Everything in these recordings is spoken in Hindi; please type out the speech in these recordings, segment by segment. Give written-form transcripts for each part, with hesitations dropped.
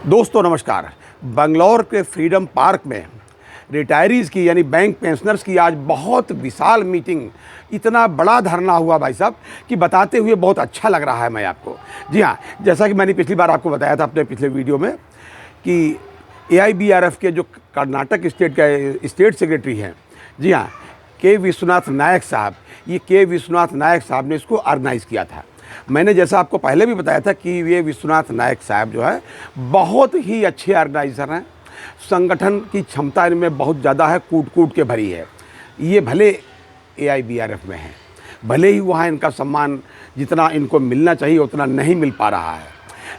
दोस्तों नमस्कार। बंगलौर के फ्रीडम पार्क में रिटायरीज़ की यानी बैंक पेंशनर्स की आज बहुत विशाल मीटिंग, इतना बड़ा धरना हुआ भाई साहब कि बताते हुए बहुत अच्छा लग रहा है मैं आपको। जी हाँ, जैसा कि मैंने पिछली बार आपको बताया था अपने पिछले वीडियो में कि AIBRF के जो कर्नाटक स्टेट का स्टेट सेक्रेटरी हैं, जी हाँ, के विश्वनाथ नायक साहब, ये के विश्वनाथ नायक साहब ने इसको ऑर्गेनाइज़ किया था। मैंने जैसा आपको पहले भी बताया था कि ये विश्वनाथ नायक साहब जो है बहुत ही अच्छे ऑर्गेनाइज़र हैं। संगठन की क्षमता इनमें बहुत ज़्यादा है, कूट कूट के भरी है। ये भले AIBRF में हैं, भले ही वहाँ इनका सम्मान जितना इनको मिलना चाहिए उतना नहीं मिल पा रहा है,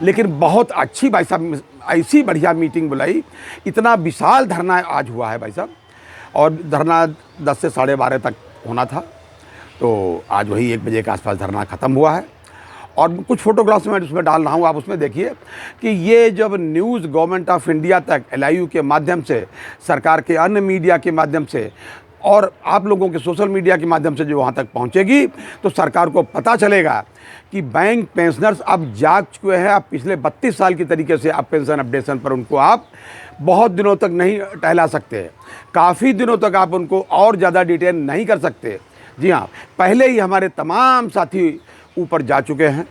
लेकिन बहुत अच्छी भाई साहब ऐसी बढ़िया मीटिंग बुलाई, इतना विशाल धरना आज हुआ है भाई साहब। और धरना 10 से 12:30 तक होना था, तो आज वही 1 बजे के आसपास धरना ख़त्म हुआ है। और कुछ फोटोग्राफ्स मैं उसमें डाल रहा हूँ, आप उसमें देखिए कि ये जब न्यूज़ गवर्नमेंट ऑफ इंडिया तक LIU के माध्यम से, सरकार के अन्य मीडिया के माध्यम से और आप लोगों के सोशल मीडिया के माध्यम से जो वहाँ तक पहुँचेगी तो सरकार को पता चलेगा कि बैंक पेंशनर्स अब जाग चुके हैं। अब पिछले 32 साल की तरीके से आप पेंशन अपडेशन पर उनको आप बहुत दिनों तक नहीं टहला सकते, काफ़ी दिनों तक आप उनको और ज़्यादा डिटेन नहीं कर सकते। जी हाँ, पहले ही हमारे तमाम साथी ऊपर जा चुके हैं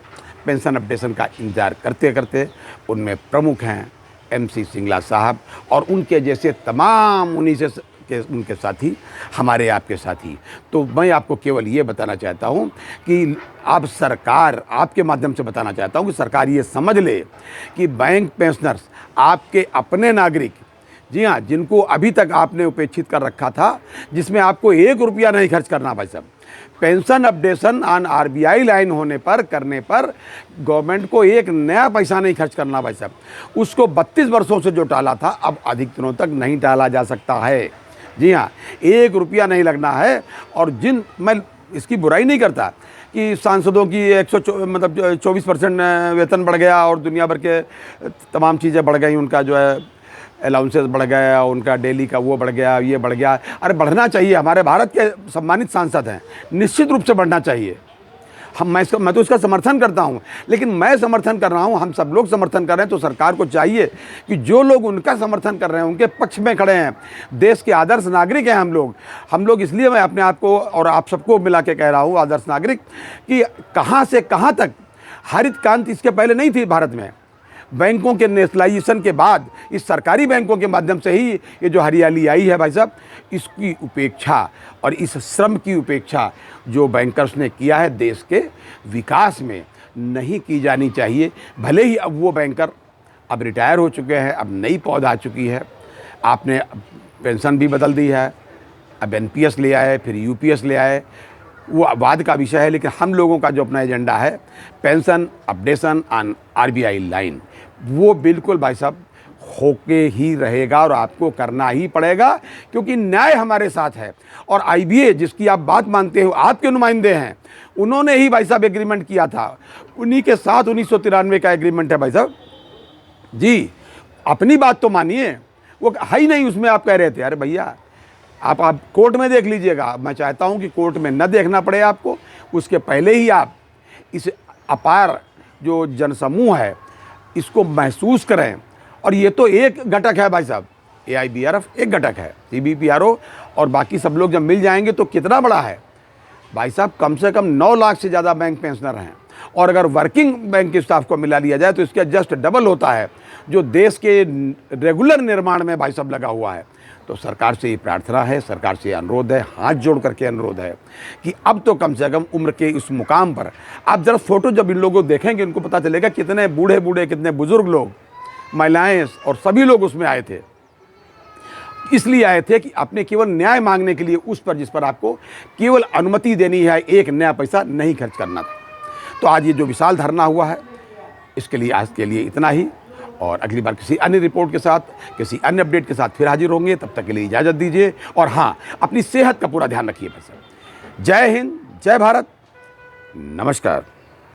पेंशन अपडेशन का इंतज़ार करते करते। उनमें प्रमुख हैं MC सिंगला साहब और उनके जैसे तमाम उनके साथी, हमारे आपके साथी। तो मैं आपको केवल ये बताना चाहता हूँ कि अब सरकार, आपके माध्यम से बताना चाहता हूँ कि सरकार ये समझ ले कि बैंक पेंशनर्स आपके अपने नागरिक, जी हाँ, जिनको अभी तक आपने उपेक्षित कर रखा था, जिसमें आपको 1 रुपया नहीं खर्च करना भाई साहब। Pension updation on RBI line होने पर, करने पर गवर्नमेंट को 1 नया पैसा नहीं खर्च करना भाई साहब। उसको 32 वर्षों से जो टाला था अब अधिक दिनों तक नहीं टाला जा सकता है। जी हाँ, 1 रुपया नहीं लगना है। और मैं इसकी बुराई नहीं करता कि सांसदों की 24% वेतन बढ़ गया और दुनिया भर के तमाम चीज़ें बढ़ गई, उनका जो है अलाउंसेस बढ़ गया, उनका डेली का वो बढ़ गया, ये बढ़ गया। अरे बढ़ना चाहिए, हमारे भारत के सम्मानित सांसद हैं, निश्चित रूप से बढ़ना चाहिए। मैं तो इसका समर्थन करता हूं, लेकिन मैं समर्थन कर रहा हूं, हम सब लोग समर्थन कर रहे हैं, तो सरकार को चाहिए कि जो लोग उनका समर्थन कर रहे हैं, उनके पक्ष में खड़े हैं, देश के आदर्श नागरिक हैं हम लोग। इसलिए मैं अपने आप को और आप सबको मिला के कह रहा हूँ आदर्श नागरिक, कि कहाँ से कहाँ तक हरित क्रांति इसके पहले नहीं थी भारत में। बैंकों के नेशनलाइजेशन के बाद इस सरकारी बैंकों के माध्यम से ही ये जो हरियाली आई है भाई साहब, इसकी उपेक्षा और इस श्रम की उपेक्षा जो बैंकर्स ने किया है देश के विकास में, नहीं की जानी चाहिए। भले ही अब वो बैंकर अब रिटायर हो चुके हैं, अब नई पौध आ चुकी है, आपने पेंशन भी बदल दी है, अब NPS ले आए, फिर UPS ले आए, वो बाद का विषय है। लेकिन हम लोगों का जो अपना एजेंडा है pension updation on RBI line, वो बिल्कुल भाई साहब होके ही रहेगा और आपको करना ही पड़ेगा, क्योंकि न्याय हमारे साथ है। और IBA जिसकी आप बात मानते हो, आपके नुमाइंदे हैं, उन्होंने ही भाई साहब एग्रीमेंट किया था, उन्हीं के साथ 1993 का एग्रीमेंट है भाई साहब। जी, अपनी बात तो मानिए, वो है ही नहीं उसमें। आप कह रहे थे, अरे भैया आप कोर्ट में देख लीजिएगा। मैं चाहता हूं कि कोर्ट में न देखना पड़े आपको, उसके पहले ही आप इस अपार जो जनसमूह है इसको महसूस करें। और ये तो एक घटक है भाई साहब, AIBRF एक घटक है, CBPRO और बाकी सब लोग जब मिल जाएंगे तो कितना बड़ा है भाई साहब। कम से कम 9 लाख से ज़्यादा बैंक पेंशनर हैं, और अगर वर्किंग बैंक के स्टाफ को मिला लिया जाए तो इसका जस्ट डबल होता है जो देश के रेगुलर निर्माण में भाई साहब लगा हुआ है। तो सरकार से ये प्रार्थना है, सरकार से अनुरोध है, हाथ जोड़ करके अनुरोध है कि अब तो कम से कम उम्र के इस मुकाम पर आप जरा फोटो जब इन लोगों को देखेंगे, उनको पता चलेगा कितने बूढ़े बूढ़े, कितने बुजुर्ग लोग, महिलाएं और सभी लोग उसमें आए थे। इसलिए आए थे कि अपने केवल न्याय मांगने के लिए, उस पर जिस पर आपको केवल अनुमति देनी है, 1 नया पैसा नहीं खर्च करना था। तो आज ये जो विशाल धरना हुआ है, इसके लिए आज के लिए इतना ही, और अगली बार किसी अन्य रिपोर्ट के साथ, किसी अन्य अपडेट के साथ फिर हाजिर होंगे। तब तक के लिए इजाज़त दीजिए, और हाँ, अपनी सेहत का पूरा ध्यान रखिए भाई साहब। जय हिंद, जय भारत, नमस्कार।